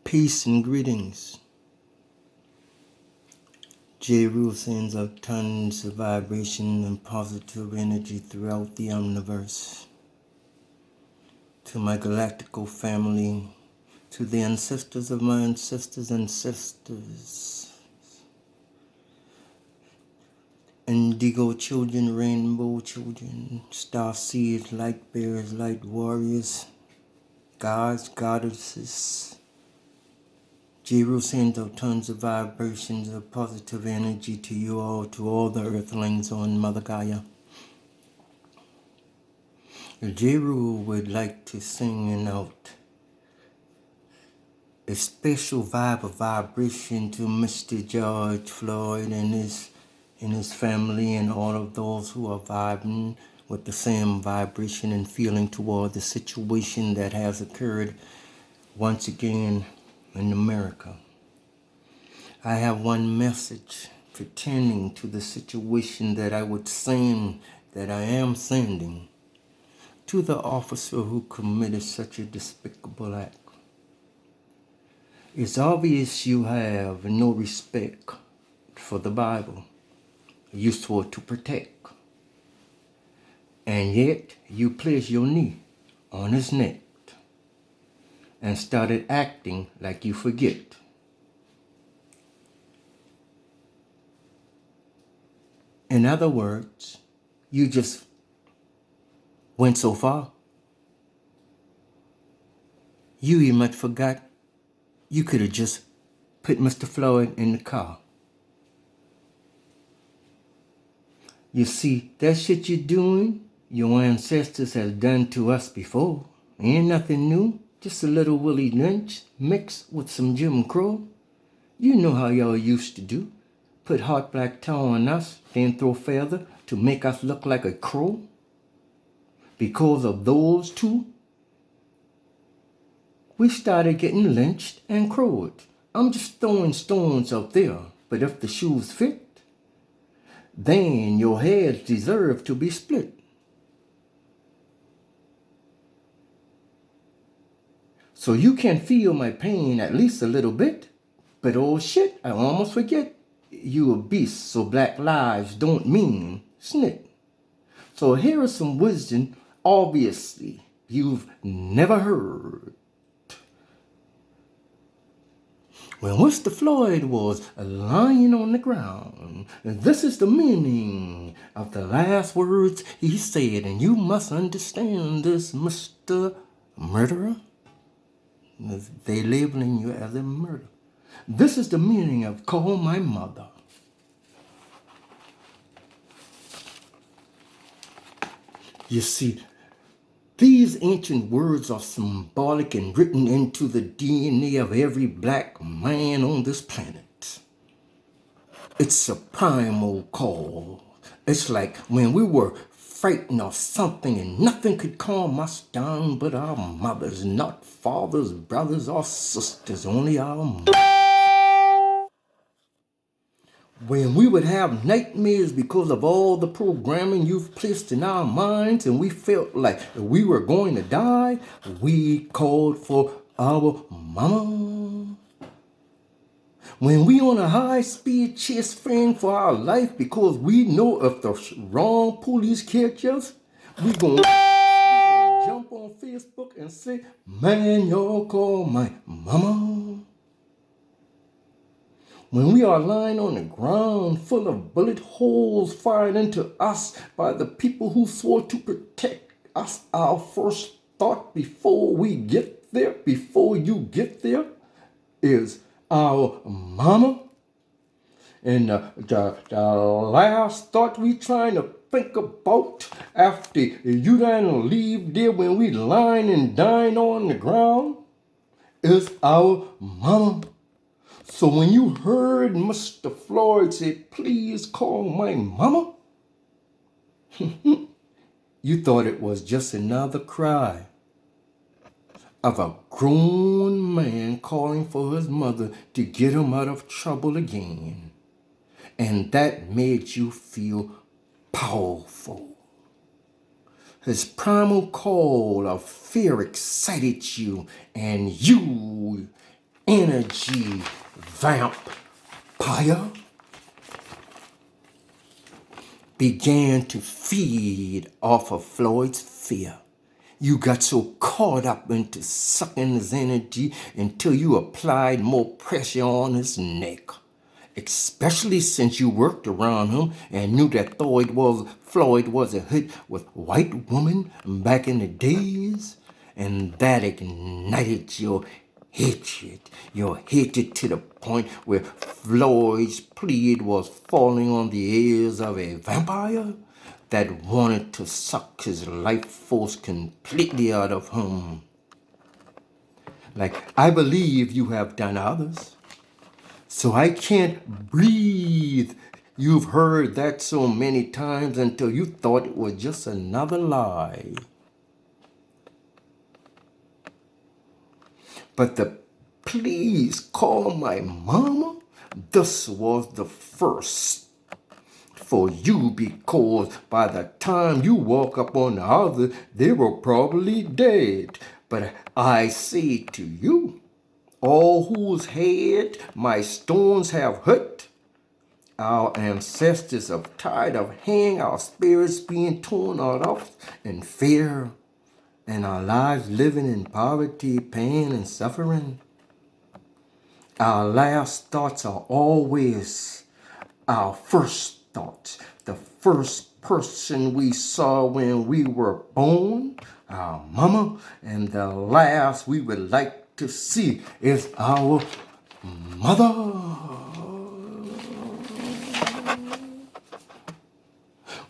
Peace and greetings. J-Rule sends out tons of vibration and positive energy throughout the universe. To my galactical family, to the ancestors of my ancestors and sisters, indigo children, rainbow children, star seeds, light bearers, light warriors, gods, goddesses. J-Rule sends out tons of vibrations of positive energy to you all, to all the earthlings on Mother Gaia. J-Rule would like to sing out a special vibe of vibration to Mr. George Floyd and his family and all of those who are vibing with the same vibration and feeling toward the situation that has occurred once again in America. I have one message pertaining to the situation that I am sending to the officer who committed such a despicable act. It's obvious you have no respect for the Bible you swore to protect, and yet you placed your knee on his neck and started acting like you forget. In other words, you just went so far. You even much forgot you could have just put Mr. Floyd in the car. You see, that shit you're doing, your ancestors has done to us before. Ain't nothing new. Just a little Willie Lynch mixed with some Jim Crow. You know how y'all used to do. Put hot black tar on us, then throw feather to make us look like a crow. Because of those two, we started getting lynched and crowed. I'm just throwing stones out there, but if the shoes fit, then your heads deserve to be split. So you can feel my pain at least a little bit. But oh shit, I almost forget. You a beast, so black lives don't mean snit. So here is some wisdom, obviously, you've never heard. When Mr. Floyd was lying on the ground, this is the meaning of the last words he said, and you must understand this, Mr. Murderer. They labeling you as a murderer. This is the meaning of call my mother. You see, these ancient words are symbolic and written into the DNA of every black man on this planet. It's a primal call. It's like when we were frightened of something and nothing could calm us down but our mothers, not fathers, brothers, or sisters, only our mothers. When we would have nightmares because of all the programming you've placed in our minds and we felt like we were going to die, we called for our mama. When we on a high-speed chase fleeing for our life because we know if the wrong police catch us, we gonna jump on Facebook and say, man, y'all call my mama. When we are lying on the ground full of bullet holes fired into us by the people who swore to protect us, our first thought before you get there, is our mama. And the last thought we trying to think about after you done leave there when we lying and dying on the ground is our mama. So when you heard Mr. Floyd say, please call my mama, you thought it was just another cry of a grown man calling for his mother to get him out of trouble again. And that made you feel powerful. His primal call of fear excited you, and you energy vampire began to feed off of Floyd's fear. You got so caught up into sucking his energy until you applied more pressure on his neck. Especially since you worked around him and knew that Floyd was a hit with white women back in the days. And that ignited your hatred to the point where Floyd's plea was falling on the ears of a vampire that wanted to suck his life force completely out of him. Like I believe you have done others. So I can't breathe. You've heard that so many times until you thought it was just another lie. But the please call my mama, this was the first for you, because by the time you walk up on the other, they were probably dead. But I say to you, all whose head my stones have hurt, our ancestors are tired of hearing our spirits being torn out of in fear, and our lives living in poverty, pain, and suffering. Our last thoughts are always our first thoughts. The first person we saw when we were born, our mama, and the last we would like to see is our mother.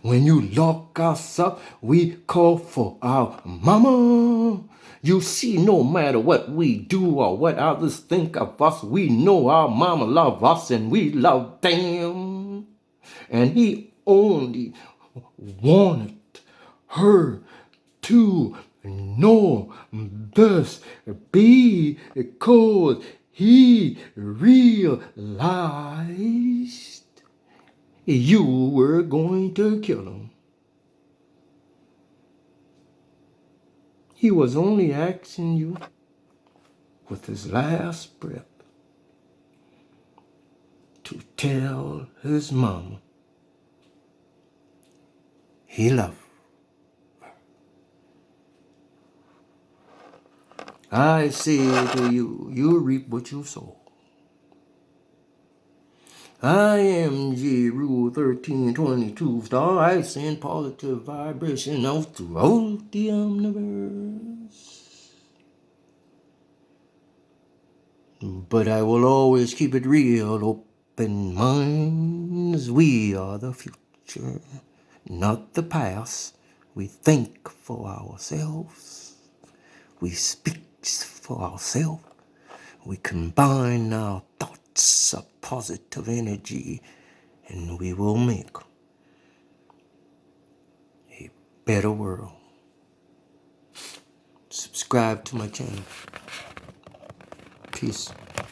When you lock us up, we call for our mama. You see, no matter what we do or what others think of us, we know our mama love us and we love them. And he only wanted her to know this because he realized you were going to kill him. He was only asking you with his last breath to tell his mama he loved her. I say to you, you reap what you sow. I am J. Rule 1322 star. I send positive vibration out throughout the universe. But I will always keep it real, open minds. We are the future, not the past. We think for ourselves. We speak for ourselves. We combine our thoughts of positive energy, and we will make a better world. Subscribe to my channel. Peace.